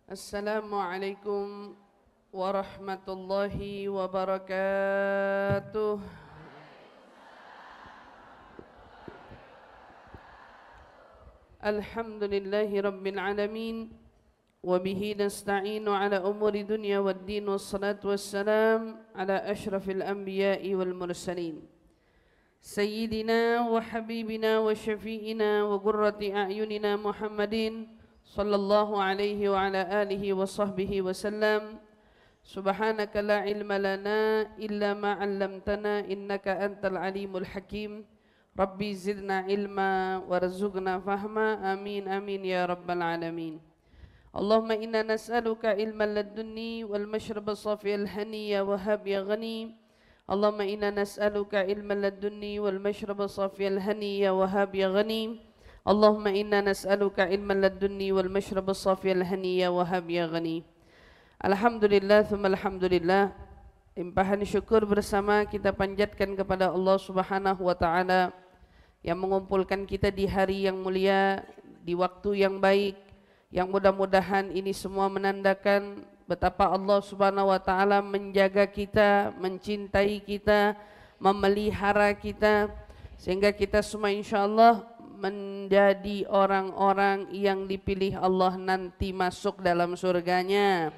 Assalamualaikum warahmatullahi wabarakatuh. Alhamdulillahi rabbil alamin. Wabihi nasta'inu ala umuri dunya waddin. Wassalatu wassalam ala ashrafil anbiya'i wal mursalin, Sayyidina wa habibina wa syafi'ina wa qurrati a'yunina Muhammadin sallallahu alaihi wa ala alihi wa sahbihi wa sallam. Subhanaka la ilma lana illa ma 'allamtana innaka antal alimul hakim. Rabbi zidna ilma warzuqna fahma. Amin amin ya rabbal alamin. Allahumma inna nas'aluka ilman ladunni wal mashraba safiyal hani ya wahhab ya ghani. Allahumma inna nas'aluka ilman ladunni wal mashraba safiyal hani ya wahhab ya ghani. Allahumma inna nas'aluka ilman ladunni wal mashraba safiyal hani ya wahhab ya ghani. Alhamdulillah thumma alhamdulillah. Limpahan syukur bersama kita panjatkan kepada Allah Subhanahu wa taala yang mengumpulkan kita di hari yang mulia, di waktu yang baik, yang mudah-mudahan ini semua menandakan betapa Allah Subhanahu wa taala menjaga kita, mencintai kita, memelihara kita, sehingga kita semua insyaallah menjadi orang-orang yang dipilih Allah nanti masuk dalam surganya.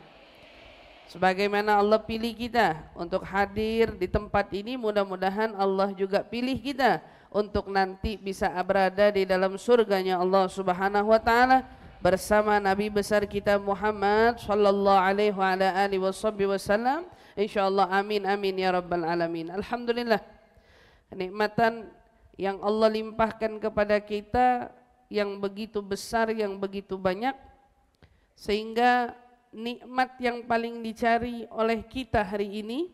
Sebagaimana Allah pilih kita untuk hadir di tempat ini, mudah-mudahan Allah juga pilih kita untuk nanti bisa berada di dalam surganya Allah Subhanahu wa taala bersama Nabi besar kita Muhammad sallallahu alaihi wa ala alihi wasallam. Insyaallah amin amin ya rabbal alamin. Alhamdulillah, kenikmatan yang Allah limpahkan kepada kita yang begitu besar, yang begitu banyak, sehingga nikmat yang paling dicari oleh kita hari ini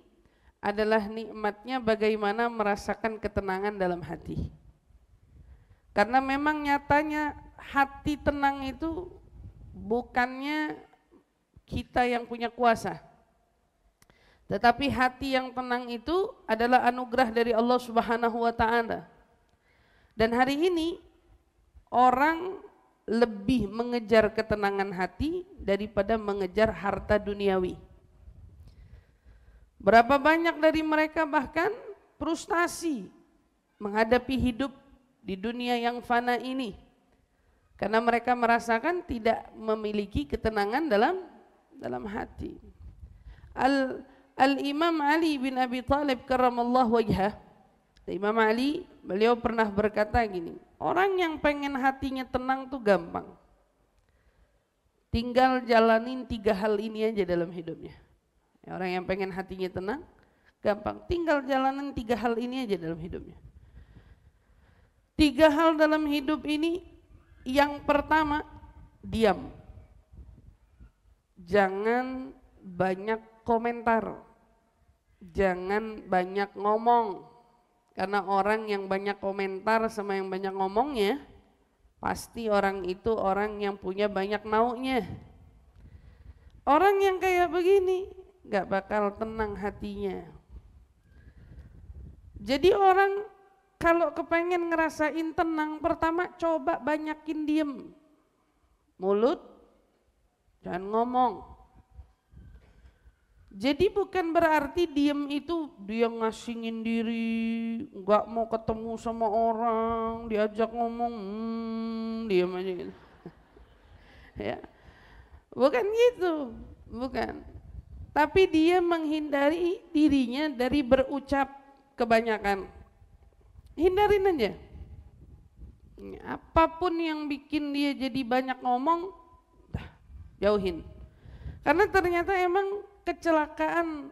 adalah nikmatnya bagaimana merasakan ketenangan dalam hati. Karena memang nyatanya hati tenang itu bukannya kita yang punya kuasa, tetapi hati yang tenang itu adalah anugerah dari Allah Subhanahu wa taala. Dan hari ini orang lebih mengejar ketenangan hati daripada mengejar harta duniawi. Berapa banyak dari mereka bahkan frustasi menghadapi hidup di dunia yang fana ini karena mereka merasakan tidak memiliki ketenangan dalam hati. Al-Imam Ali bin Abi Thalib karramallahu wajhah, Imam Ali, beliau pernah berkata gini, orang yang pengen hatinya tenang tuh gampang, tinggal jalanin 3 hal ini aja dalam hidupnya. Orang yang pengen hatinya tenang gampang, tinggal jalanin 3 hal ini aja dalam hidupnya. 3 hal dalam hidup ini, yang pertama, diam. Jangan banyak komentar, jangan banyak ngomong. Karena orang yang banyak komentar sama yang banyak ngomongnya, pasti orang itu orang yang punya banyak maunya. Orang yang kayak begini gak bakal tenang hatinya. Jadi orang kalau kepengen ngerasain tenang, pertama coba banyakin diem. Mulut jangan ngomong. Jadi bukan berarti diem itu dia ngasingin diri, nggak mau ketemu sama orang, diajak ngomong, diem aja gitu. Ya, bukan gitu, bukan. Tapi dia menghindari dirinya dari berucap kebanyakan. Hindarin aja. Apapun yang bikin dia jadi banyak ngomong, jauhin. Karena ternyata emang kecelakaan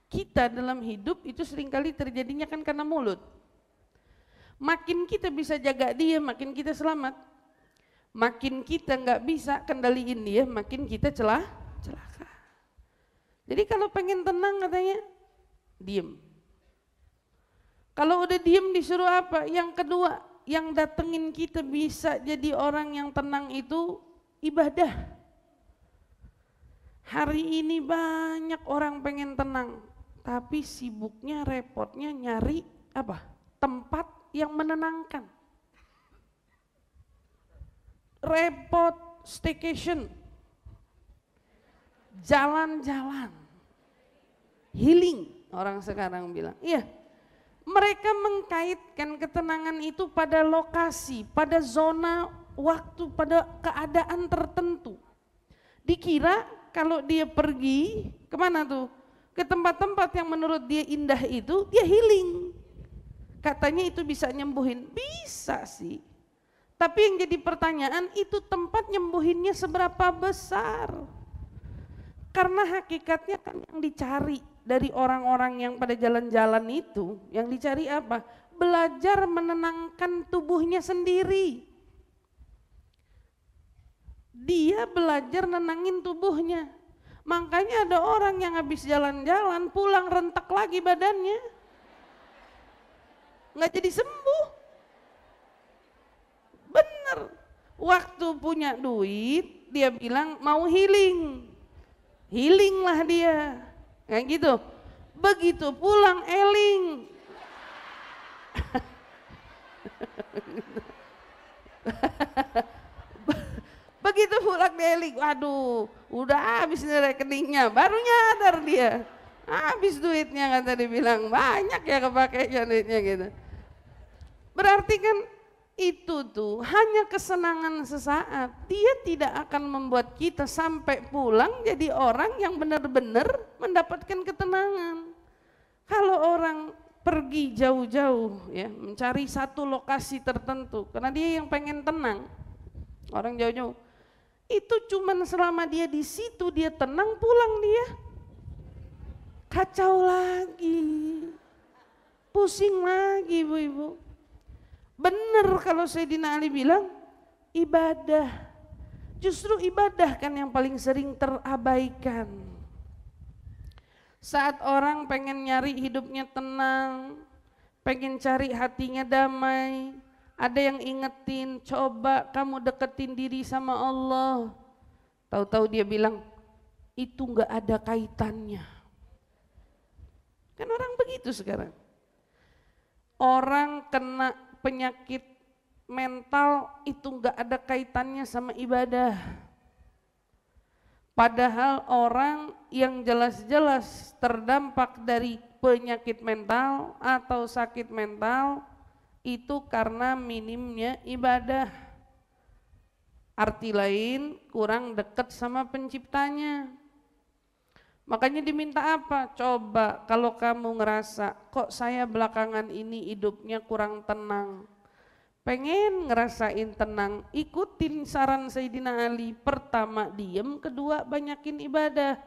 kita dalam hidup itu seringkali terjadinya kan karena mulut. Makin kita bisa jaga dia, makin kita selamat. Makin kita nggak bisa kendaliin dia, makin kita celaka. Jadi kalau pengen tenang katanya, diem. Kalau udah diem disuruh apa? Yang kedua, yang datengin kita bisa jadi orang yang tenang itu ibadah. Hari ini banyak orang pengen tenang, tapi sibuknya, repotnya nyari apa? Tempat yang menenangkan. Repot staycation. jalan-jalan. Healing, orang sekarang bilang. Iya, mereka mengkaitkan ketenangan itu pada lokasi, pada zona waktu, pada keadaan tertentu. Dikira kalau dia pergi, kemana tuh? Ke tempat-tempat yang menurut dia indah itu, dia healing. Katanya itu bisa nyembuhin, bisa sih. Tapi yang jadi pertanyaan, itu tempat nyembuhinnya seberapa besar? Karena hakikatnya kan yang dicari dari orang-orang yang pada jalan-jalan itu, yang dicari apa? Belajar menenangkan tubuhnya sendiri. Dia belajar nenangin tubuhnya. Makanya ada orang yang habis jalan-jalan pulang rentak lagi badannya. Nggak jadi sembuh. Bener. Waktu punya duit, dia bilang mau healing. Healing lah dia, kayak gitu. Begitu pulang eling. Begitu pulang eling, waduh, udah habis nih rekeningnya, baru nyadar dia. Habis duitnya, kata dia bilang, banyak ya kepakainya duitnya gitu. Berarti kan itu tuh hanya kesenangan sesaat, dia tidak akan membuat kita sampai pulang jadi orang yang benar-benar mendapatkan ketenangan. Kalau orang pergi jauh-jauh ya, mencari satu lokasi tertentu, karena dia yang pengen tenang, orang jauh-jauh, itu cuman selama dia di situ dia tenang, pulang dia kacau lagi, pusing lagi ibu-ibu. Benar kalau Sayyidina Ali bilang ibadah, justru ibadah kan yang paling sering terabaikan. Saat orang pengen nyari hidupnya tenang, pengen cari hatinya damai, ada yang ingetin, coba kamu deketin diri sama Allah. Tahu-tahu dia bilang itu enggak ada kaitannya. Kan orang begitu sekarang. Orang kena penyakit mental itu enggak ada kaitannya sama ibadah. Padahal orang yang jelas-jelas terdampak dari penyakit mental atau sakit mental itu karena minimnya ibadah. Arti lain, kurang dekat sama penciptanya. Makanya diminta apa? Coba kalau kamu ngerasa kok saya belakangan ini hidupnya kurang tenang, pengen ngerasain tenang, ikutin saran Sayyidina Ali. Pertama diem, kedua banyakin ibadah,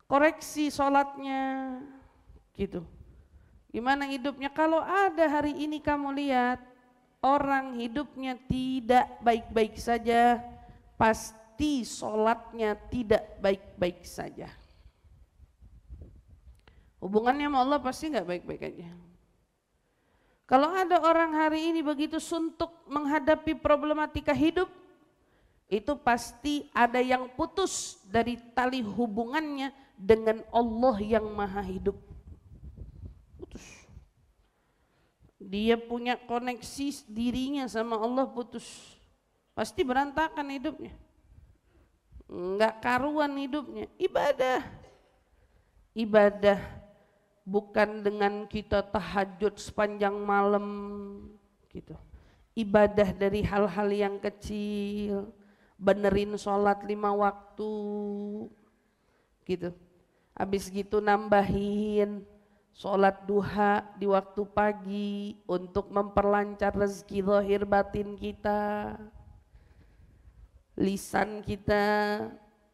koreksi sholatnya gitu. Gimana hidupnya? Kalau ada hari ini kamu lihat orang hidupnya tidak baik-baik saja, pasti sholatnya tidak baik-baik saja. Hubungannya sama Allah pasti nggak baik-baik aja. Kalau ada orang hari ini begitu suntuk menghadapi problematika hidup, itu pasti ada yang putus dari tali hubungannya dengan Allah yang maha hidup. Putus. Dia punya koneksi dirinya sama Allah putus. Pasti berantakan hidupnya. Enggak karuan hidupnya. Ibadah bukan dengan kita tahajud sepanjang malam gitu. Ibadah dari hal-hal yang kecil, benerin sholat 5 waktu gitu. Habis gitu nambahin sholat duha di waktu pagi untuk memperlancar rezeki zahir batin kita. Lisan kita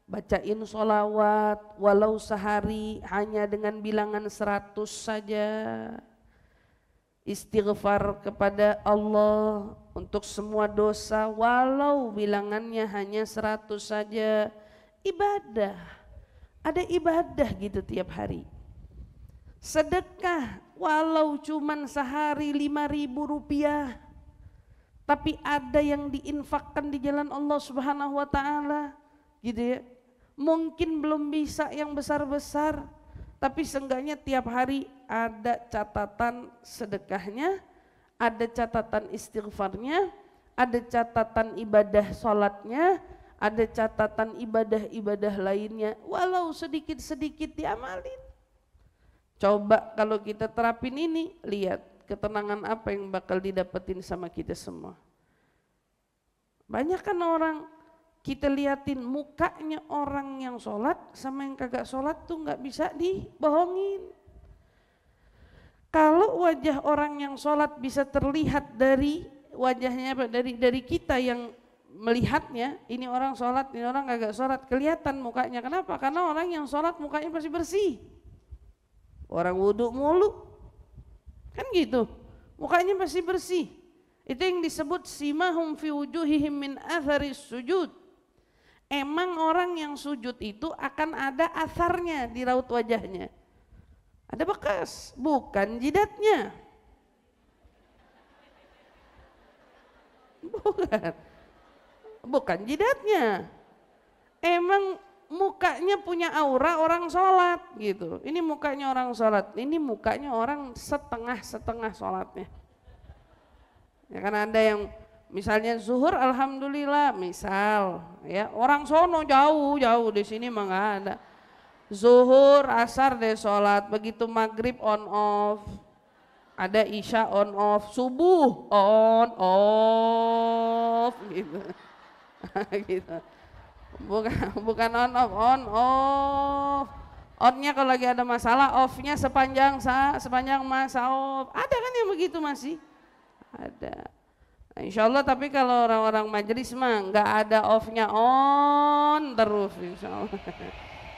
bacain sholawat walau sehari hanya dengan bilangan 100 saja. Istighfar kepada Allah untuk semua dosa walau bilangannya hanya 100 saja. Ibadah, ada ibadah gitu tiap hari. Sedekah walau cuman sehari 5.000 rupiah, tapi ada yang diinfakkan di jalan Allah Subhanahu wa ta'ala gitu ya. Mungkin belum bisa yang besar-besar, tapi seenggaknya tiap hari ada catatan sedekahnya, ada catatan istighfarnya, ada catatan ibadah sholatnya, ada catatan ibadah-ibadah lainnya, walau sedikit-sedikit diamalin. Coba kalau kita terapin ini, lihat ketenangan apa yang bakal didapetin sama kita semua. Banyak kan orang, kita liatin mukanya orang yang sholat sama yang kagak sholat tuh nggak bisa dibohongin. Kalau wajah orang yang sholat bisa terlihat dari wajahnya, dari kita yang melihatnya, ini orang sholat, ini orang kagak sholat, kelihatan mukanya. Kenapa? Karena orang yang sholat mukanya pasti bersih. Orang wudhu mulu, kan gitu, mukanya pasti bersih. Itu yang disebut simahum fi wujuhihim min atharis sujud. Emang orang yang sujud itu akan ada atharnya di raut wajahnya. Ada bekas, bukan jidatnya. Bukan jidatnya. Emang mukanya punya aura orang sholat gitu. Ini mukanya orang sholat, ini mukanya orang setengah-setengah sholatnya. Ya kan ada yang misalnya zuhur alhamdulillah, misal ya orang sono jauh di sini mah nggak ada. Zuhur asar deh sholat, begitu maghrib on off, ada isya on off, subuh on off gitu. Gitu. Bukan on off. On-nya kalau lagi ada masalah, off-nya sepanjang masa off. Ada kan yang begitu masih? Ada. Nah, insya Allah, tapi kalau orang-orang majelis mah nggak ada off-nya, on terus insya Allah.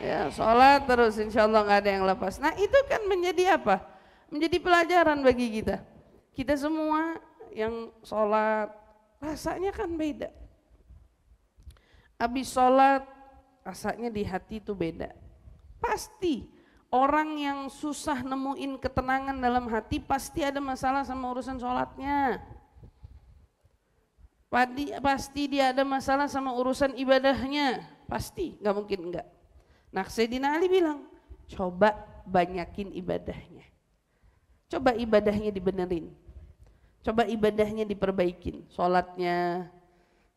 Ya, sholat terus insya Allah nggak ada yang lepas. Nah itu kan menjadi apa? Menjadi pelajaran bagi kita. Kita semua yang sholat rasanya kan beda. Habis sholat rasanya di hati itu beda. Pasti orang yang susah nemuin ketenangan dalam hati pasti ada masalah sama urusan sholatnya. Pasti dia ada masalah sama urusan ibadahnya. Pasti, gak mungkin enggak. Nah Sayyidina Ali bilang, coba banyakin ibadahnya. Coba ibadahnya dibenerin. Coba ibadahnya diperbaikin. Sholatnya,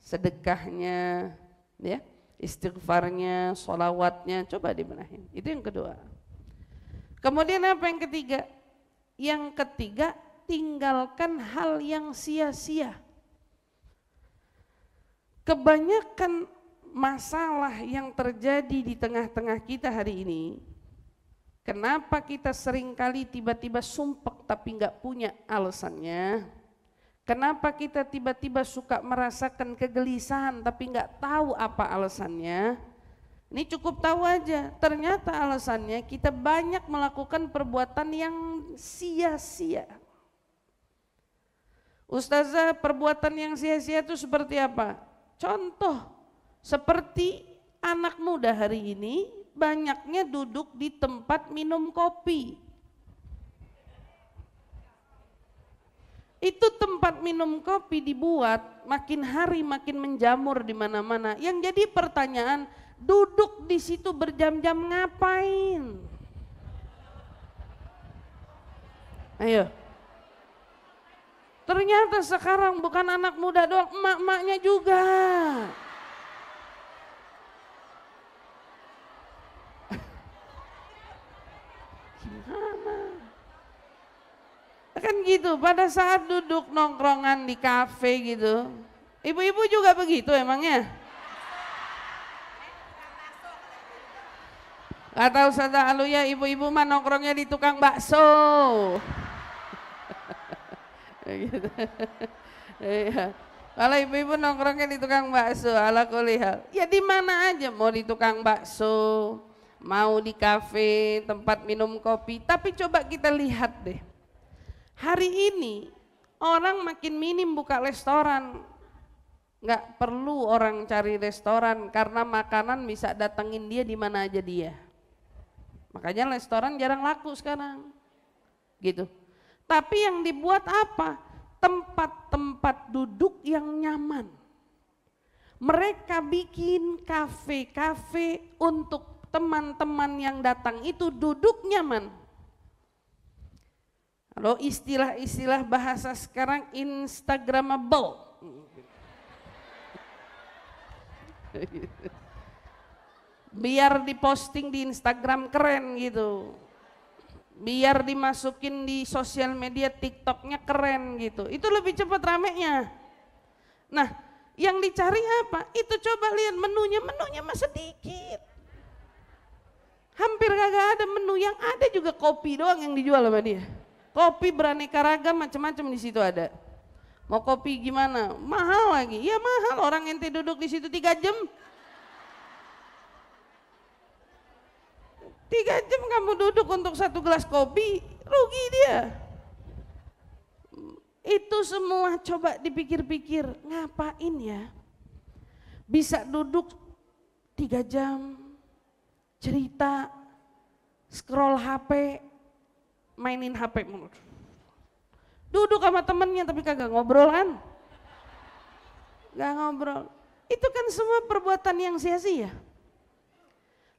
sedekahnya, ya, istighfarnya, sholawatnya, coba dibenahin. Itu yang kedua. Kemudian apa yang ketiga? Yang ketiga, tinggalkan hal yang sia-sia. Kebanyakan masalah yang terjadi di tengah-tengah kita hari ini, kenapa kita seringkali tiba-tiba sumpek tapi nggak punya alasannya? Kenapa kita tiba-tiba suka merasakan kegelisahan tapi nggak tahu apa alasannya? Ini cukup tahu aja, ternyata alasannya kita banyak melakukan perbuatan yang sia-sia. Ustazah, perbuatan yang sia-sia itu seperti apa? Contoh, seperti anak muda hari ini banyaknya duduk di tempat minum kopi. Itu tempat minum kopi dibuat makin hari makin menjamur di mana-mana. Yang jadi pertanyaan, duduk di situ berjam-jam ngapain? Ayo. Ternyata sekarang bukan anak muda doang, emak-emaknya juga. Gimana? Kan gitu, pada saat duduk nongkrongan di kafe gitu. Ibu-ibu juga begitu emangnya? Kata Ustazah Aluya, ibu-ibu mah nongkrongnya di tukang bakso. Gitu. Iya. Kalau ibu-ibu nongkrongnya di tukang bakso, ala kulihal. Ya di mana aja, mau di tukang bakso, mau di kafe, tempat minum kopi. Tapi coba kita lihat deh. Hari ini orang makin minim buka restoran. Nggak perlu orang cari restoran karena makanan bisa datengin dia di mana aja dia. Makanya restoran jarang laku sekarang. Gitu. Tapi yang dibuat apa? Tempat-tempat duduk yang nyaman. Mereka bikin kafe-kafe untuk teman-teman yang datang itu duduk nyaman. Kalau istilah-istilah bahasa sekarang Instagramable. Biar diposting di Instagram keren gitu, biar dimasukin di sosial media TikToknya keren gitu, itu lebih cepat ramenya. Nah yang dicari apa? Itu coba lihat menunya mah sedikit, hampir kagak ada menu, yang ada juga kopi doang yang dijual sama dia. Kopi beraneka ragam macam-macam di situ ada. Mau kopi gimana? Mahal lagi. Ya mahal, orang ente duduk di situ 3 jam. 3 jam kamu duduk untuk 1 gelas kopi, rugi dia. Itu semua coba dipikir-pikir, ngapain ya? Bisa duduk 3 jam, cerita, scroll HP, mainin HP mulu. Duduk sama temennya tapi kagak ngobrol kan? Gak ngobrol. Itu kan semua perbuatan yang sia-sia.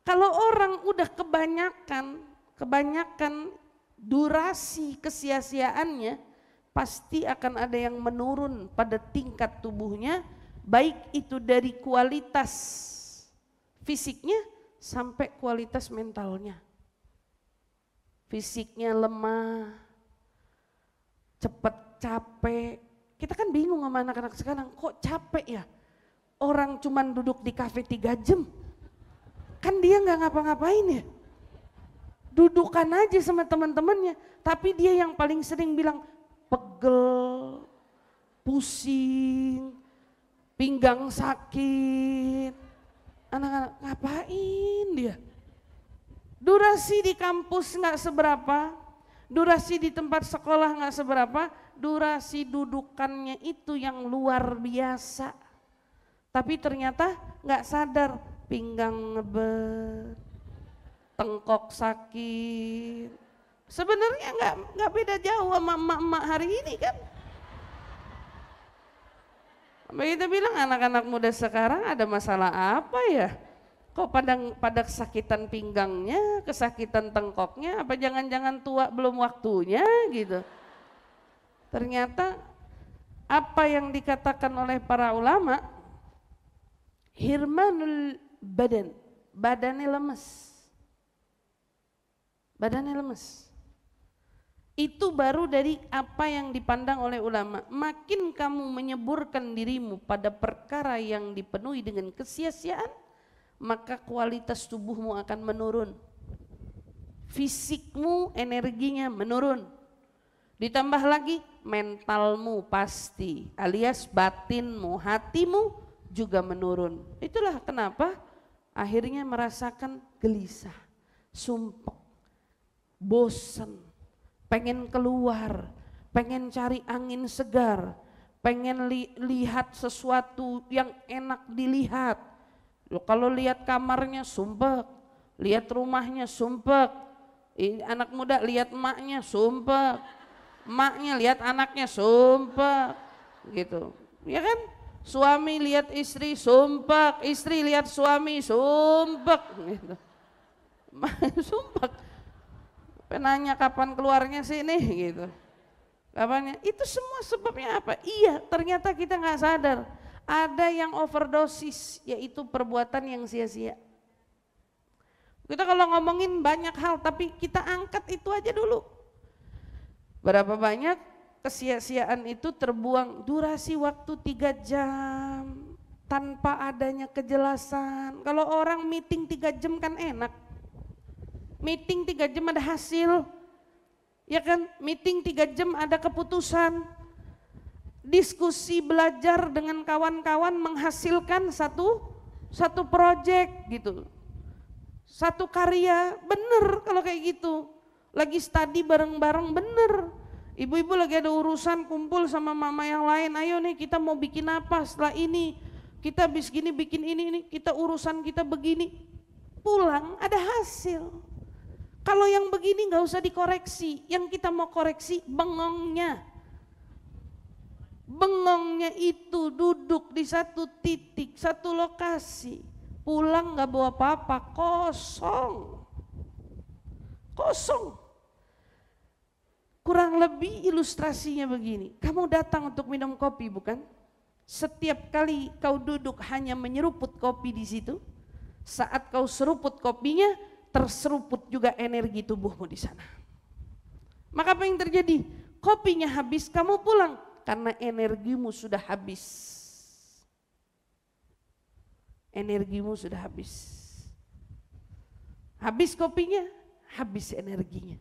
Kalau orang udah kebanyakan durasi kesia-siaannya, pasti akan ada yang menurun pada tingkat tubuhnya, baik itu dari kualitas fisiknya sampai kualitas mentalnya. Fisiknya lemah, cepet capek. Kita kan bingung sama anak-anak sekarang, kok capek ya? Orang cuman duduk di kafe 3 jam. Kan dia nggak ngapa-ngapain ya, dudukan aja sama teman-temannya, tapi dia yang paling sering bilang pegel, pusing, pinggang sakit. Anak-anak ngapain dia? Durasi di kampus nggak seberapa, durasi di tempat sekolah nggak seberapa, durasi dudukannya itu yang luar biasa. Tapi ternyata nggak sadar, pinggang ngebet, tengkok sakit. Sebenarnya nggak beda jauh sama emak-emak hari ini kan. Begitu bilang anak-anak muda sekarang ada masalah apa ya? Kok pada kesakitan pinggangnya, kesakitan tengkoknya, apa jangan-jangan tua belum waktunya gitu. Ternyata apa yang dikatakan oleh para ulama, hirmanul badan, badannya lemes. Badannya lemes. Itu baru dari apa yang dipandang oleh ulama. Makin kamu menyeburkan dirimu pada perkara yang dipenuhi dengan kesia-siaan, maka kualitas tubuhmu akan menurun. Fisikmu, energinya menurun. Ditambah lagi mentalmu pasti, alias batinmu, hatimu juga menurun. Itulah kenapa akhirnya merasakan gelisah, sumpek, bosan, pengen keluar, pengen cari angin segar, pengen lihat sesuatu yang enak dilihat. Kalau lihat kamarnya sumpek, lihat rumahnya sumpek, anak muda lihat emaknya sumpek, emaknya lihat anaknya sumpek, gitu, ya kan? Suami lihat istri sumpek, istri lihat suami sumpek, gitu. Sumpek. Penanya kapan keluarnya sih nih gitu. Kapannya? Itu semua sebabnya apa? Iya, ternyata kita nggak sadar. Ada yang overdosis, yaitu perbuatan yang sia-sia. Kita kalau ngomongin banyak hal, tapi kita angkat itu aja dulu. Berapa banyak kesia-siaan itu terbuang, durasi waktu 3 jam tanpa adanya kejelasan. Kalau orang meeting 3 jam kan enak. Meeting 3 jam ada hasil, ya kan? Meeting 3 jam ada keputusan. Diskusi belajar dengan kawan-kawan menghasilkan satu proyek gitu. Satu karya, bener kalau kayak gitu. Lagi study bareng-bareng, bener. Ibu-ibu lagi ada urusan kumpul sama mama yang lain, ayo nih kita mau bikin apa setelah ini. Kita habis gini bikin ini, kita urusan kita begini. Pulang ada hasil. Kalau yang begini nggak usah dikoreksi, yang kita mau koreksi bengongnya. Bengongnya itu duduk di satu titik, satu lokasi, pulang nggak bawa apa-apa, kosong. Kosong. Kurang lebih ilustrasinya begini, kamu datang untuk minum kopi bukan? Setiap kali kau duduk hanya menyeruput kopi di situ, saat kau seruput kopinya, terseruput juga energi tubuhmu di sana. Maka apa yang terjadi? Kopinya habis, kamu pulang karena energimu sudah habis. Energimu sudah habis. Habis kopinya, habis energinya.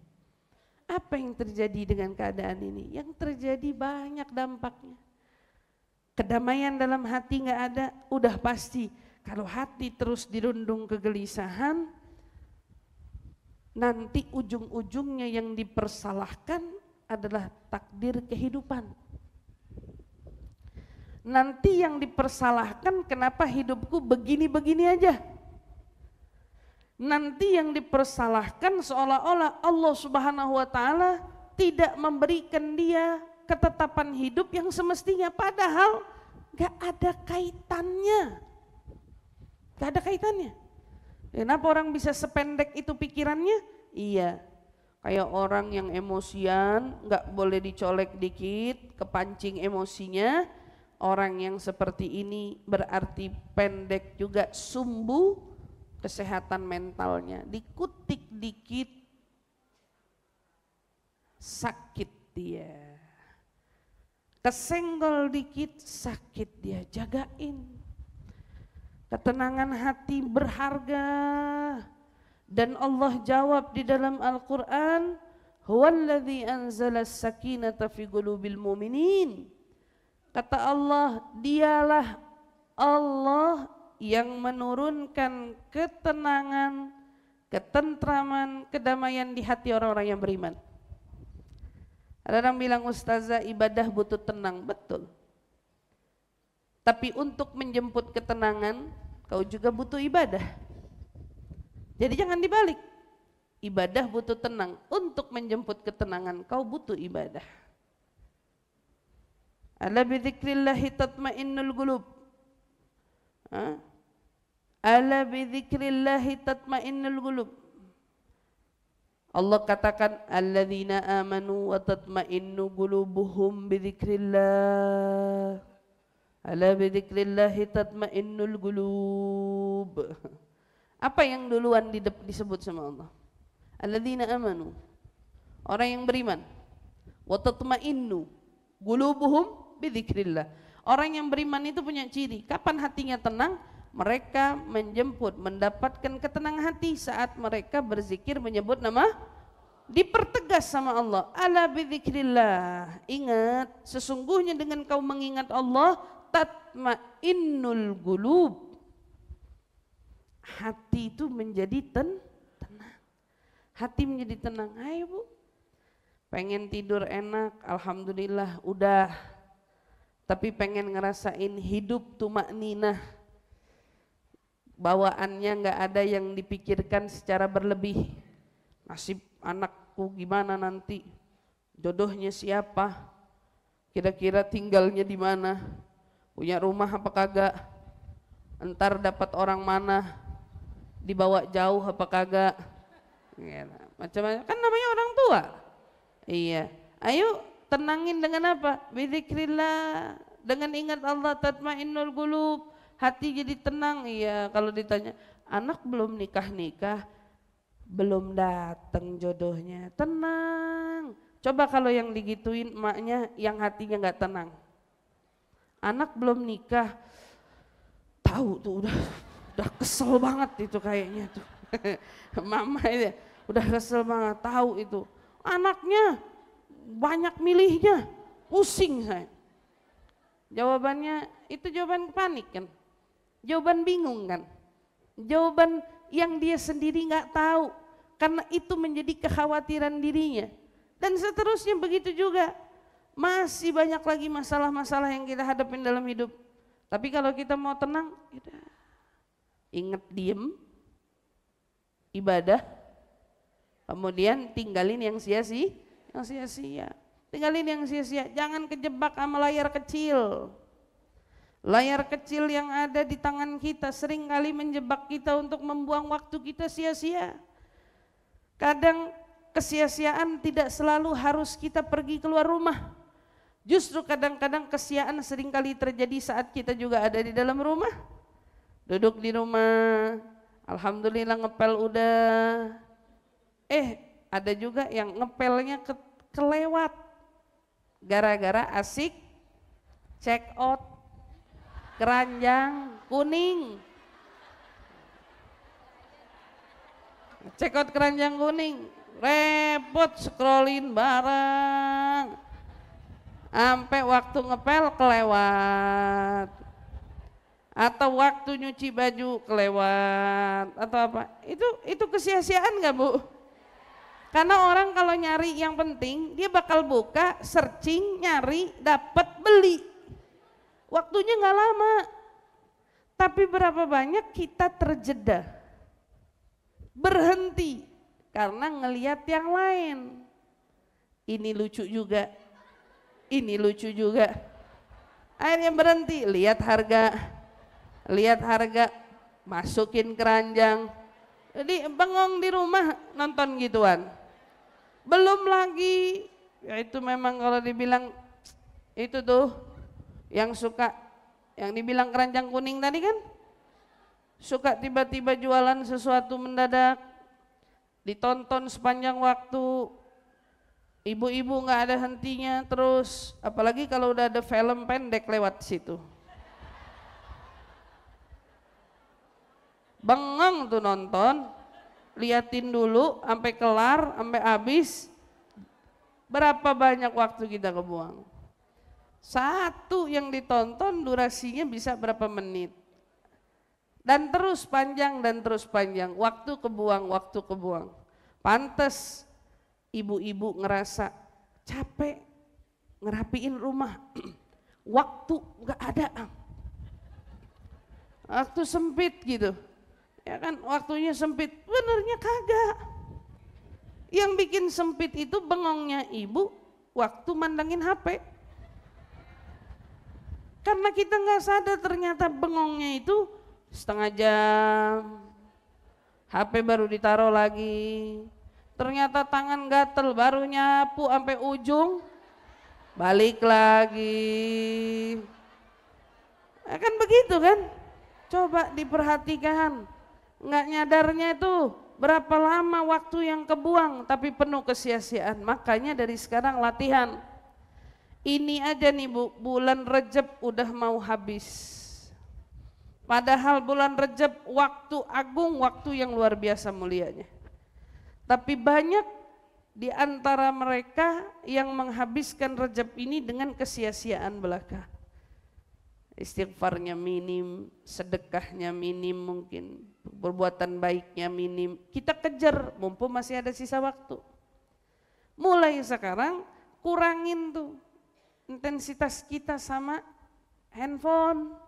Apa yang terjadi dengan keadaan ini? Yang terjadi banyak dampaknya. Kedamaian dalam hati nggak ada, udah pasti. Kalau hati terus dirundung kegelisahan, nanti ujung-ujungnya yang dipersalahkan adalah takdir kehidupan. Nanti yang dipersalahkan kenapa hidupku begini-begini aja. Nanti yang dipersalahkan seolah-olah Allah Subhanahu wa Ta'ala tidak memberikan dia ketetapan hidup yang semestinya, padahal gak ada kaitannya. Gak ada kaitannya. Kenapa orang bisa sependek itu pikirannya? Iya, kayak orang yang emosian, gak boleh dicolek dikit, kepancing emosinya. Orang yang seperti ini berarti pendek juga, sumbu kesehatan mentalnya. Dikutik dikit sakit dia, kesenggol dikit sakit dia. Jagain. Ketenangan hati berharga. Dan Allah jawab di dalam Al-Quran, huwallazi anzala as-sakinata fi qulubil mu'minin. Kata Allah, dialah Allah yang menurunkan ketenangan, ketentraman, kedamaian di hati orang-orang yang beriman. Ada orang bilang, ustazah ibadah butuh tenang, betul. Tapi untuk menjemput ketenangan, kau juga butuh ibadah. Jadi jangan dibalik. Ibadah butuh tenang, untuk menjemput ketenangan kau butuh ibadah. Ala bidzikrillahi tatmainnul qulub. Ala bidzikrillahi tatmainnul qulub. Allah katakan alladzina amanu wa tatmainnu qulubuhum bidzikrillah. Ala bidzikrillahi tatmainnul qulub. Apa yang duluan disebut sama Allah? Alladzina amanu, orang yang beriman. Wa tatmainnu qulubuhum bidzikrillah. Orang yang beriman itu punya ciri, kapan hatinya tenang? Mereka menjemput, mendapatkan ketenangan hati saat mereka berzikir menyebut nama, dipertegas sama Allah. Ala bidzikrillah. Ingat, sesungguhnya dengan kau mengingat Allah, tatmainnul qulub. Hati itu menjadi tenang. Hati menjadi tenang. Ayo Bu, pengen tidur enak, alhamdulillah udah. Tapi pengen ngerasain hidup tumakninah. Bawaannya nggak ada yang dipikirkan secara berlebih. Nasib anakku gimana nanti? Jodohnya siapa? Kira-kira tinggalnya di mana? Punya rumah apa kagak? Entar dapat orang mana? Dibawa jauh apa kagak? Macam-macam. Kan namanya orang tua. Iya. Ayo tenangin dengan apa? Bidzikrillah. Dengan ingat Allah, tatmainnul qulub. Hati jadi tenang. Iya, kalau ditanya, anak belum nikah-nikah, belum datang jodohnya, tenang. Coba kalau yang digituin emaknya yang hatinya nggak tenang. Anak belum nikah, tahu tuh udah kesel banget itu kayaknya tuh. Mama itu udah kesel banget, tahu itu. Anaknya banyak milihnya, pusing saya. Jawabannya itu jawaban panik kan? Jawaban bingung kan? Jawaban yang dia sendiri nggak tahu, karena itu menjadi kekhawatiran dirinya. Dan seterusnya begitu juga. Masih banyak lagi masalah-masalah yang kita hadapin dalam hidup. Tapi kalau kita mau tenang, yaudah. Ingat diem, ibadah, kemudian tinggalin yang sia-sia. Tinggalin yang sia-sia, jangan kejebak sama layar kecil. Layar kecil yang ada di tangan kita sering kali menjebak kita untuk membuang waktu kita sia-sia. Kadang kesia-siaan tidak selalu harus kita pergi keluar rumah. Justru kadang-kadang kesiaan seringkali terjadi saat kita juga ada di dalam rumah. Duduk di rumah, alhamdulillah ngepel udah. Ada juga yang ngepelnya kelewat. Gara-gara asik check out keranjang kuning. Check out keranjang kuning, repot scrollin barang. Sampai waktu ngepel kelewat, atau waktu nyuci baju kelewat, atau apa? Itu kesia-siaan nggak Bu? Karena orang kalau nyari yang penting dia bakal buka, searching, nyari, dapat, beli. Waktunya nggak lama. Tapi berapa banyak kita terjeda, berhenti karena ngelihat yang lain. Ini lucu juga. Ini lucu juga. Akhirnya berhenti, lihat harga, masukin keranjang. Jadi bengong di rumah nonton gituan. Belum lagi, ya itu memang kalau dibilang itu tuh yang suka, yang dibilang keranjang kuning tadi kan, suka tiba-tiba jualan sesuatu mendadak, ditonton sepanjang waktu. Ibu-ibu nggak ada hentinya terus, apalagi kalau udah ada film pendek lewat situ. Bengong tuh nonton, liatin dulu sampai kelar, sampai habis. Berapa banyak waktu kita kebuang? Satu yang ditonton durasinya bisa berapa menit. Dan terus panjang, waktu kebuang. Pantes ibu-ibu ngerasa capek ngerapiin rumah, waktu nggak ada, waktu sempit gitu, ya kan, waktunya sempit, benernya kagak. Yang bikin sempit itu bengongnya ibu waktu mandangin HP, karena kita nggak sadar ternyata bengongnya itu setengah jam, HP baru ditaruh lagi. Ternyata tangan gatel, baru nyapu sampai ujung, balik lagi. Kan begitu kan? Coba diperhatikan, nggak nyadarnya itu berapa lama waktu yang kebuang, tapi penuh kesia-siaan. Makanya dari sekarang latihan. Ini aja nih Bu, bulan Rejab udah mau habis. Padahal bulan Rejab waktu agung, waktu yang luar biasa mulianya. Tapi banyak di antara mereka yang menghabiskan Rejab ini dengan kesia-siaan belaka. Istighfarnya minim, sedekahnya minim mungkin, perbuatan baiknya minim. Kita kejar mumpung masih ada sisa waktu. Mulai sekarang kurangin tuh intensitas kita sama handphone.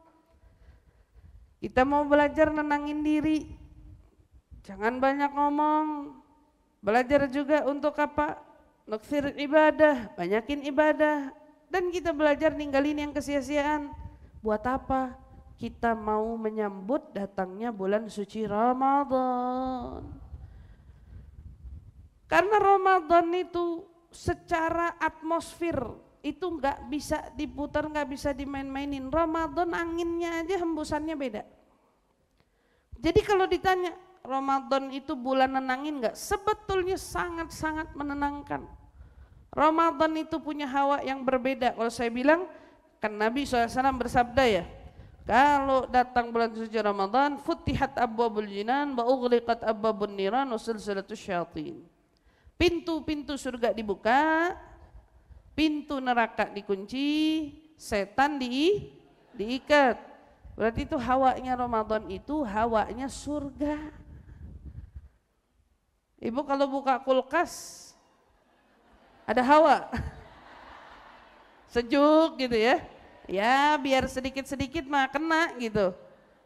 Kita mau belajar nenangin diri, jangan banyak ngomong. Belajar juga untuk apa? Nukfir ibadah, banyakin ibadah. Dan kita belajar ninggalin yang kesia-siaan. Buat apa? Kita mau menyambut datangnya bulan suci Ramadan. Karena Ramadan itu secara atmosfer itu nggak bisa diputar, nggak bisa dimain-mainin. Ramadan anginnya aja hembusannya beda. Jadi kalau ditanya Ramadan itu bulan nenangin enggak? Sebetulnya sangat-sangat menenangkan. Ramadan itu punya hawa yang berbeda. Kalau saya bilang, kan Nabi SAW bersabda ya, kalau datang bulan suci Ramadan, futihat abwabul jinan wa ughliqat abwabun niran wa silsilatus syayatin. Pintu-pintu surga dibuka, pintu neraka dikunci, setan diikat. Berarti itu hawanya Ramadan itu hawanya surga. Ibu kalau buka kulkas ada hawa sejuk gitu ya, ya biar sedikit-sedikit mah kena gitu.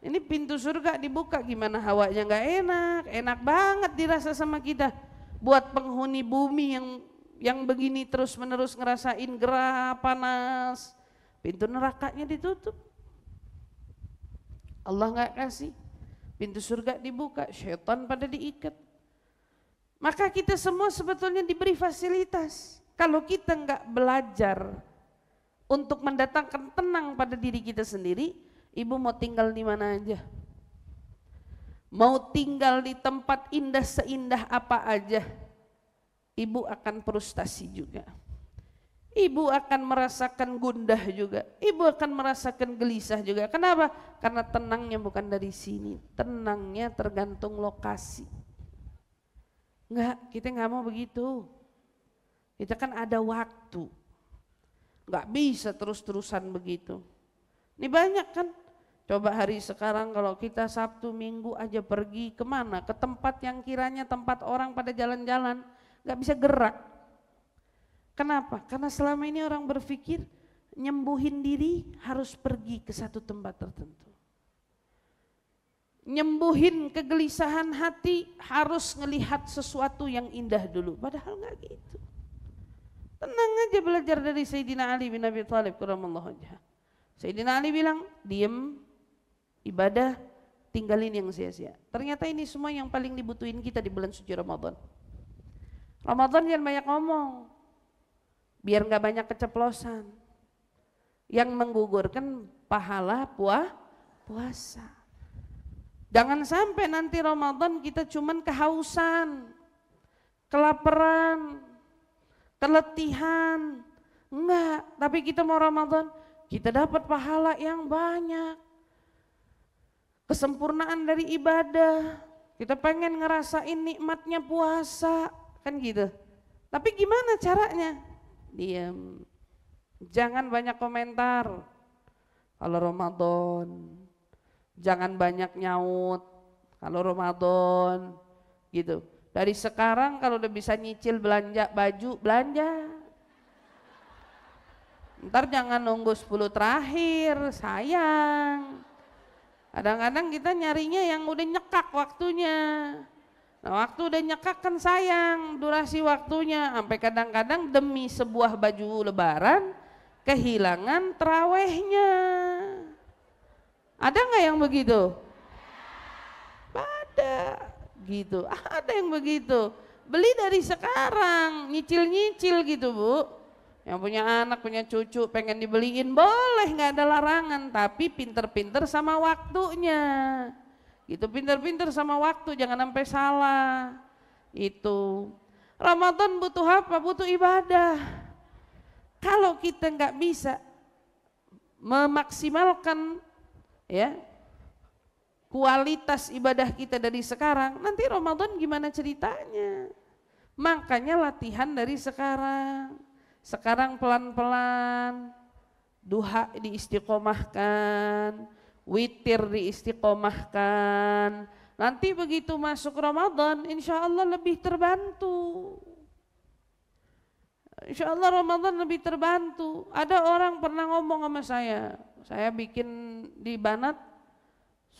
Ini pintu surga dibuka, gimana hawanya nggak enak, enak banget dirasa sama kita. Buat penghuni bumi yang begini terus-menerus ngerasain gerah panas, pintu nerakanya ditutup, Allah nggak kasih, pintu surga dibuka, syaitan pada diikat. Maka kita semua sebetulnya diberi fasilitas. Kalau kita nggak belajar untuk mendatangkan tenang pada diri kita sendiri, ibu mau tinggal di mana aja. Mau tinggal di tempat indah seindah apa aja, ibu akan frustasi juga. Ibu akan merasakan gundah juga. Ibu akan merasakan gelisah juga. Kenapa? Karena tenangnya bukan dari sini. Tenangnya tergantung lokasi. Enggak, kita enggak mau begitu. Kita kan ada waktu. Enggak bisa terus-terusan begitu. Ini banyak kan. Coba hari sekarang kalau kita Sabtu Minggu aja pergi kemana? Ke tempat yang kiranya tempat orang pada jalan-jalan. Enggak bisa gerak. Kenapa? Karena selama ini orang berpikir nyembuhin diri harus pergi ke satu tempat tertentu. Nyembuhin kegelisahan hati harus ngelihat sesuatu yang indah dulu. Padahal enggak gitu. Tenang aja belajar dari Sayyidina Ali bin Abi Thalib karamallahu wajhah. Sayyidina Ali bilang, diem, ibadah, tinggalin yang sia-sia. Ternyata ini semua yang paling dibutuhin kita di bulan suci Ramadan. Ramadan jangan banyak ngomong. Biar nggak banyak keceplosan. Yang menggugurkan pahala puasa. Jangan sampai nanti Ramadan kita cuman kehausan, kelaparan, keletihan. Enggak, tapi kita mau Ramadan, kita dapat pahala yang banyak. Kesempurnaan dari ibadah. Kita pengen ngerasain nikmatnya puasa, kan gitu. Tapi gimana caranya? Diam, jangan banyak komentar kalau Ramadan, jangan banyak nyaut kalau Ramadan gitu. Dari sekarang kalau udah bisa nyicil belanja baju, belanja. Ntar jangan nunggu 10 terakhir, sayang. Kadang-kadang kita nyarinya yang udah nyekak waktunya. Nah, waktu udah nyekak kan sayang durasi waktunya, sampai kadang-kadang demi sebuah baju lebaran kehilangan terawihnya. Ada nggak yang begitu? Ada gitu, ada yang begitu. Beli dari sekarang, nyicil-nyicil gitu Bu. Yang punya anak, punya cucu pengen dibeliin boleh, nggak ada larangan, tapi pinter-pinter sama waktunya. Itu pinter-pinter sama waktu, jangan sampai salah. Itu Ramadan butuh apa? Butuh ibadah. Kalau kita nggak bisa memaksimalkan ya kualitas ibadah kita dari sekarang, nanti Ramadan gimana ceritanya? Makanya latihan dari sekarang. Sekarang pelan-pelan, duha diistiqomahkan, witir diistiqomahkan. Nanti begitu masuk Ramadan, insya Allah lebih terbantu. Insya Allah Ramadan lebih terbantu. Ada orang pernah ngomong sama saya bikin di Banat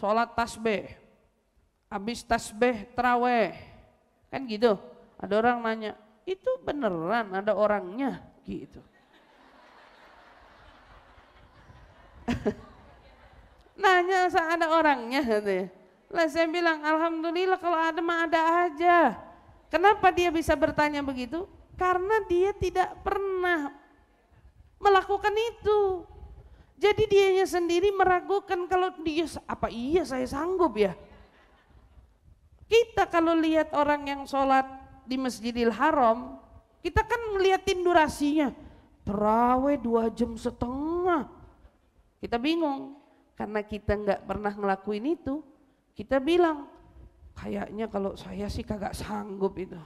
sholat tasbih, habis tasbih terawih, kan gitu. Ada orang nanya, itu beneran ada orangnya gitu. Nanya ada orangnya katanya. Lah saya bilang alhamdulillah kalau ada mah ada aja. Kenapa dia bisa bertanya begitu? Karena dia tidak pernah melakukan itu. Jadi dianya sendiri meragukan kalau dia, apa iya saya sanggup ya? Kita kalau lihat orang yang sholat di Masjidil Haram, kita kan ngeliatin durasinya, terawih 2,5 jam. Kita bingung, karena kita nggak pernah ngelakuin itu, kita bilang, kayaknya kalau saya sih kagak sanggup itu.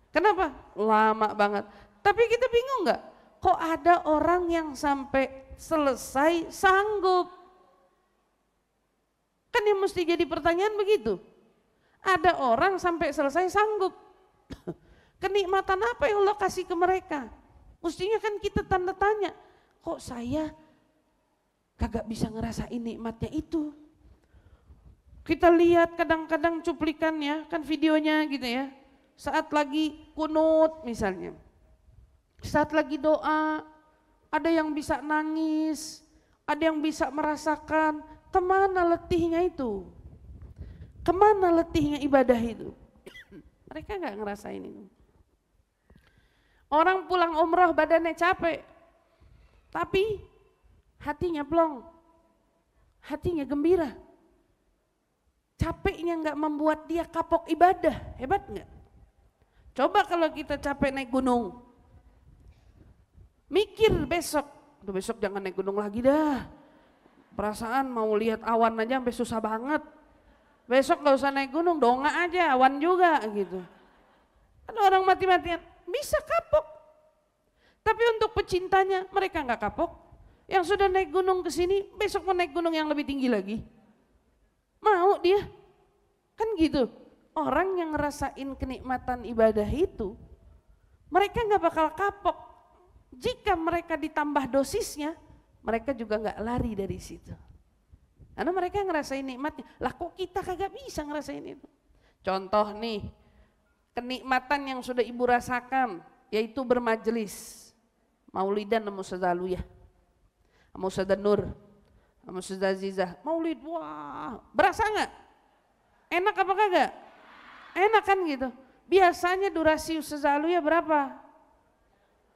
Kenapa? Lama banget. Tapi kita bingung nggak? Kok ada orang yang sampai selesai sanggup? Kan yang mesti jadi pertanyaan begitu. Ada orang sampai selesai sanggup. Kenikmatan apa yang Allah kasih ke mereka? Mestinya kan kita tanda tanya, kok saya kagak bisa ngerasain nikmatnya itu? Kita lihat kadang-kadang cuplikannya, kan videonya gitu ya. Saat lagi kunut misalnya, saat lagi doa, ada yang bisa nangis, ada yang bisa merasakan. Kemana letihnya itu? Kemana letihnya ibadah itu? Mereka nggak ngerasain itu. Orang pulang umroh badannya capek, tapi hatinya plong, hatinya gembira. Capeknya nggak membuat dia kapok ibadah, hebat nggak? Coba kalau kita capek naik gunung, mikir besok jangan naik gunung lagi dah. Perasaan mau lihat awan aja sampai susah banget. Besok gak usah naik gunung, dongak aja, awan juga gitu. Ada orang mati-matian, bisa kapok. Tapi untuk pecintanya mereka nggak kapok. Yang sudah naik gunung ke sini, besok mau naik gunung yang lebih tinggi lagi. Mau dia, kan gitu. Orang yang ngerasain kenikmatan ibadah itu, mereka nggak bakal kapok. Jika mereka ditambah dosisnya, mereka juga nggak lari dari situ. Karena mereka ngerasain nikmatnya. Lah kok kita kagak bisa ngerasain itu? Contoh nih, kenikmatan yang sudah ibu rasakan, yaitu bermajelis. Maulidan sama Ustazah Aluyah, sama Ustazah Nur, sama Ustazah Azizah. Maulid, wah, berasa nggak? Enak apa kagak? Enak kan gitu. Biasanya durasi Ustazah Aluyah berapa?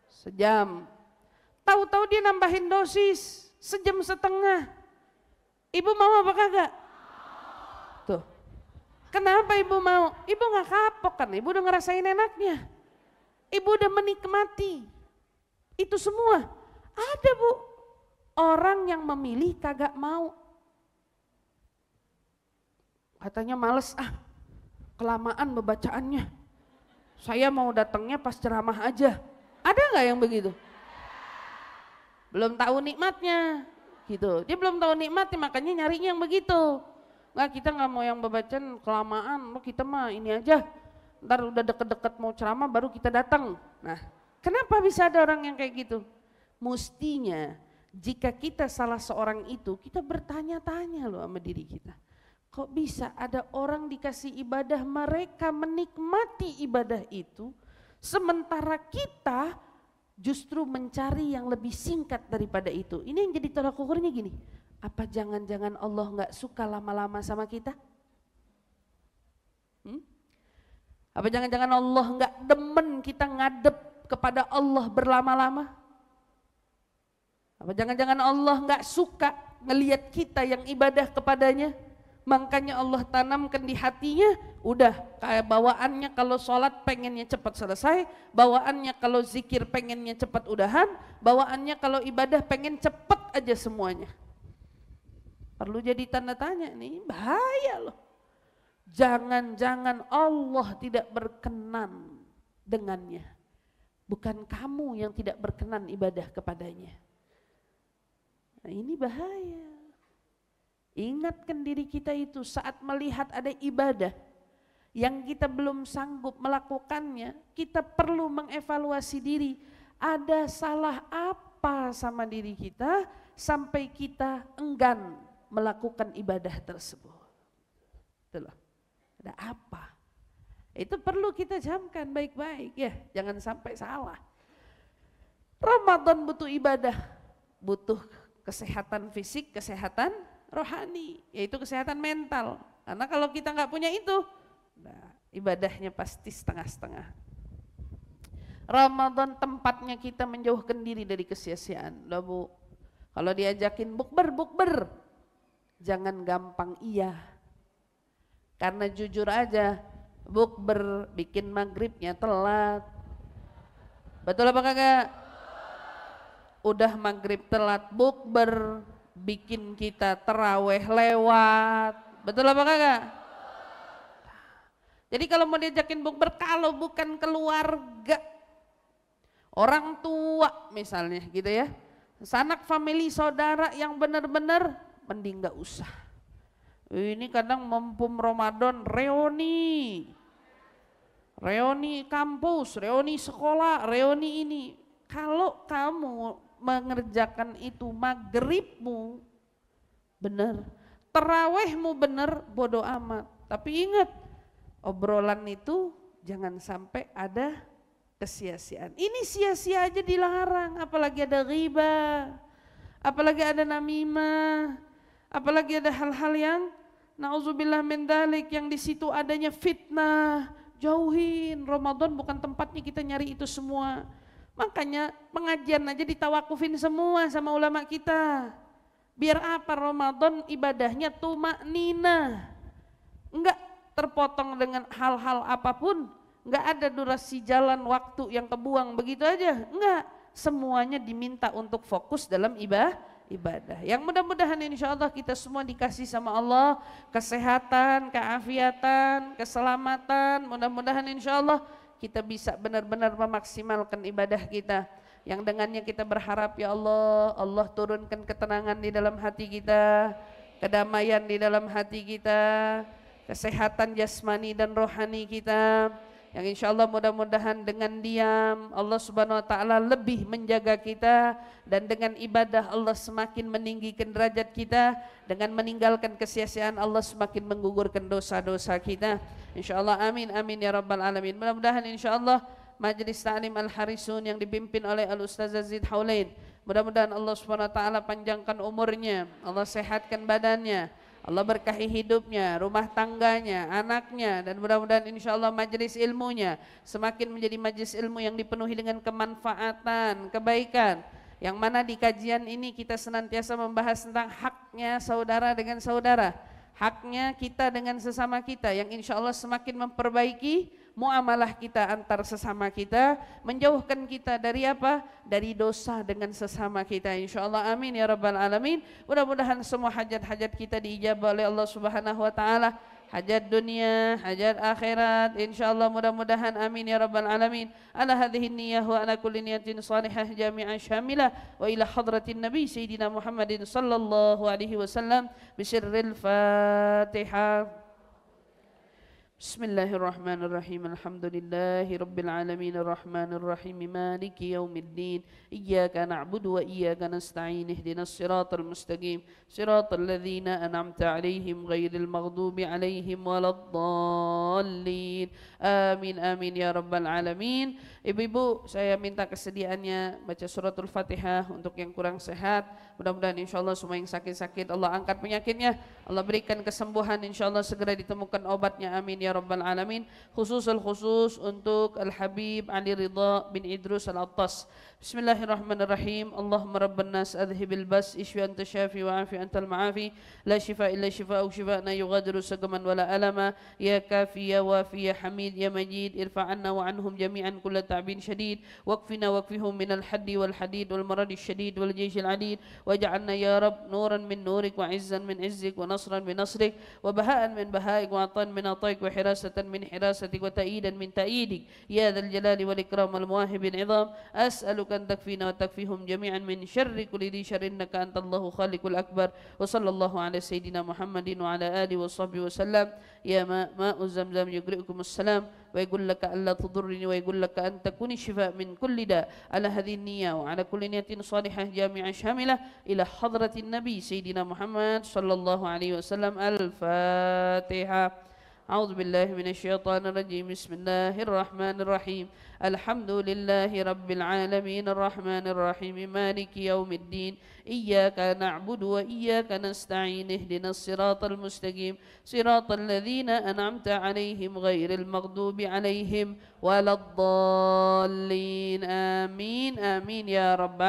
Sejam. Tahu-tahu dia nambahin dosis 1,5 jam. Ibu mau apa kagak? Tuh. Kenapa ibu mau? Ibu nggak kapok kan? Ibu udah ngerasain enaknya. Ibu udah menikmati itu semua. Ada bu, orang yang memilih kagak mau. Katanya males kelamaan pembacaannya. Saya mau datangnya pas ceramah aja. Ada nggak yang begitu? Belum tahu nikmatnya. Gitu. Dia belum tahu nikmatnya, makanya nyarinya yang begitu. Nggak, kita nggak mau yang bacaan kelamaan, kita mah ini aja. Ntar udah deket-deket mau ceramah baru kita datang. Nah, kenapa bisa ada orang yang kayak gitu? Mestinya jika kita salah seorang itu, kita bertanya-tanya loh sama diri kita. Kok bisa ada orang dikasih ibadah, mereka menikmati ibadah itu, sementara kita justru mencari yang lebih singkat daripada itu. Ini yang jadi tolak ukurnya gini, apa jangan-jangan Allah nggak suka lama-lama sama kita? Apa jangan-jangan Allah nggak demen kita ngadep kepada Allah berlama-lama? Apa jangan-jangan Allah nggak suka ngelihat kita yang ibadah kepadanya? Makanya Allah tanamkan di hatinya, udah kayak bawaannya kalau sholat pengennya cepat selesai, bawaannya kalau zikir pengennya cepat udahan, bawaannya kalau ibadah pengen cepat aja semuanya. Perlu jadi tanda tanya nih, bahaya loh. Jangan-jangan Allah tidak berkenan dengannya, bukan kamu yang tidak berkenan ibadah kepadanya. Nah ini bahaya. Ingatkan diri kita itu saat melihat ada ibadah yang kita belum sanggup melakukannya, kita perlu mengevaluasi diri. Ada salah apa sama diri kita sampai kita enggan melakukan ibadah tersebut? Itulah, ada apa? Itu perlu kita camkan baik-baik ya, jangan sampai salah. Ramadan butuh ibadah, butuh kesehatan fisik, kesehatan rohani, yaitu kesehatan mental. Karena kalau kita nggak punya itu, nah, ibadahnya pasti setengah-setengah. Ramadan tempatnya kita menjauhkan diri dari kesia-siaan. Loh bu, kalau diajakin bukber, jangan gampang iya. Karena jujur aja, bukber bikin maghribnya telat. Betul apa kagak? Udah maghrib telat, bukber bikin kita terawih lewat. Betul apa kagak? Jadi kalau mau diajakin bukber, kalau bukan keluarga, orang tua misalnya gitu ya, sanak famili saudara yang benar-benar, mending gak usah. Ini kadang mempum Ramadan reuni kampus, reuni sekolah, reuni ini. Kalau kamu mengerjakan itu maghribmu benar, terawihmu benar, bodoh amat. Tapi ingat, obrolan itu jangan sampai ada kesia-siaan. Ini sia-sia aja dilarang, apalagi ada ghibah, apalagi ada namimah, apalagi ada hal-hal yang na'udzubillah min dzalik, yang di situ adanya fitnah. Jauhin. Ramadan bukan tempatnya kita nyari itu semua. Makanya pengajian aja ditawakufin semua sama ulama kita. Biar apa? Ramadan ibadahnya tumakninah, enggak terpotong dengan hal-hal apapun, enggak ada durasi jalan waktu yang kebuang begitu aja, enggak. Semuanya diminta untuk fokus dalam ibadah. Yang mudah-mudahan insya Allah kita semua dikasih sama Allah kesehatan, keafiatan, keselamatan. Mudah-mudahan insya Allah kita bisa benar-benar memaksimalkan ibadah kita, yang dengannya kita berharap ya Allah, Allah turunkan ketenangan di dalam hati kita, kedamaian di dalam hati kita, kesehatan jasmani dan rohani kita, yang insya Allah mudah-mudahan dengan diam Allah subhanahu wa ta'ala lebih menjaga kita, dan dengan ibadah Allah semakin meninggikan derajat kita, dengan meninggalkan kesia-siaan Allah semakin menggugurkan dosa-dosa kita, insya Allah. Amin amin ya rabbal alamin. Mudah-mudahan insya Allah Majelis Ta'lim Al-Harisun yang dipimpin oleh Al-Ustaz Zid Haulain, mudah-mudahan Allah subhanahu wa ta'ala panjangkan umurnya, Allah sehatkan badannya, Allah berkahi hidupnya, rumah tangganya, anaknya, dan mudah-mudahan insya Allah majelis ilmunya semakin menjadi majelis ilmu yang dipenuhi dengan kemanfaatan, kebaikan, yang mana di kajian ini kita senantiasa membahas tentang haknya saudara dengan saudara, haknya kita dengan sesama kita, yang insya Allah semakin memperbaiki muamalah kita antar sesama kita, menjauhkan kita dari apa? Dari dosa dengan sesama kita, insya Allah. Amin ya rabbal alamin. Mudah-mudahan semua hajat-hajat kita diijabah oleh Allah subhanahu wa ta'ala, hajat dunia, hajat akhirat, insya Allah mudah-mudahan. Amin ya rabbal alamin. Ala hadhihi niyah wa ala kulli niyatin salihah jami'ah syamilah wa ila hadratin nabi sayyidina Muhammadin sallallahu alaihi wasallam bisirril Fatihah. Bismillahirrahmanirrahim. Alhamdulillahi rabbil alamin arrahmanir rahim maliki yaumiddin iyyaka na'budu wa iyyaka nasta'in ihdinas siratal mustaqim siratal ladzina an'amta 'alaihim ghairil maghdubi 'alaihim waladdallin. Amin amin ya rabbal alamin. Ibu-ibu, saya minta kesediaannya baca suratul Fatihah untuk yang kurang sehat. Mudah-mudahan insyaallah semua yang sakit-sakit Allah angkat penyakitnya, Allah berikan kesembuhan, insyaallah segera ditemukan obatnya. Amin ya rabbal alamin. Khusus untuk Al-Habib Ali Ridha bin Idrus Al-Attas. Bismillahirrahmanirrahim. Allahumma rabban nas adhibil bas ishfi anta syafi wa afi antal ma'afi la shifa illa shifa'u shifa'na yughadiru saqaman wala alama ya kafi ya wafi ya hamid ya majid irfa'anna wa anhum jami'an kulla ta'bin syadid waqfina waqfihum minal haddi wal hadid wal maradi syadid wal jayshil adid waj'alna ya rab nuran min nurik wa izzan min izzik wa nasran min nasrik wa baha'an min bahaik wa atan min ataik wa hirasatan min hirasatik wa ta'idan min ta'idik ya dhal jalali wal ikram wal muwahibin idham. As'aluka an takfina wa takfihum jami'an min syarri kulli dhi syarrin innaka antallahu khaliqul akbar. Wa sallallahu ala sayyidina Muhammadin wa ala alihi wa sahbihi wa sallam. Ya ma'u zamzam yugri'ukumus salam wa yaqul laka alla tudurrini wa yaqul laka an takuni shifa min kulli da. Ala hadhihi niyya wa ala kulli niyatin salihah jami'ah syamilah ila hadratin nabi sayyidina Muhammad sallallahu alaihi wasallam. Al-Fatihah. أعوذ بالله من الشيطان الرجيم. بسم الله الرحمن الرحيم. الحمد لله رب العالمين الرحمن الرحيم مالك يوم الدين إياك نعبد وإياك نستعين اهدنا الصراط المستقيم صراط الذين أنعمت عليهم غير المغضوب عليهم ولا الضالين. آمين آمين يا رب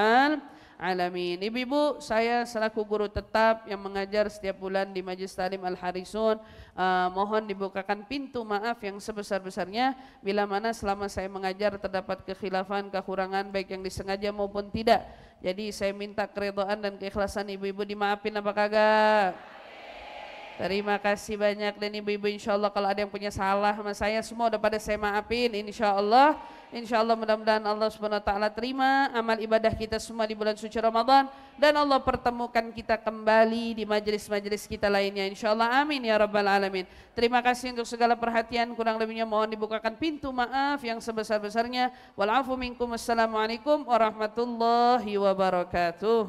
Alamin. Ibu-ibu, saya selaku guru tetap yang mengajar setiap bulan di Majelis Ta'lim Al-Harisun, mohon dibukakan pintu maaf yang sebesar-besarnya bila mana selama saya mengajar terdapat kekhilafan, kekurangan baik yang disengaja maupun tidak. Jadi saya minta keridhaan dan keikhlasan ibu-ibu dimaafin apa kagak? Terima kasih banyak. Dan ibu-ibu insyaallah kalau ada yang punya salah sama saya semua udah pada saya maafin insyaallah. Insyaallah mudah-mudahan Allah subhanahu wa ta'ala terima amal ibadah kita semua di bulan suci Ramadan, dan Allah pertemukan kita kembali di majelis-majelis kita lainnya insyaallah. Amin ya rabbal alamin. Terima kasih untuk segala perhatian, kurang lebihnya mohon dibukakan pintu maaf yang sebesar-besarnya. Wal afu minkum. Assalamualaikum warahmatullahi wabarakatuh.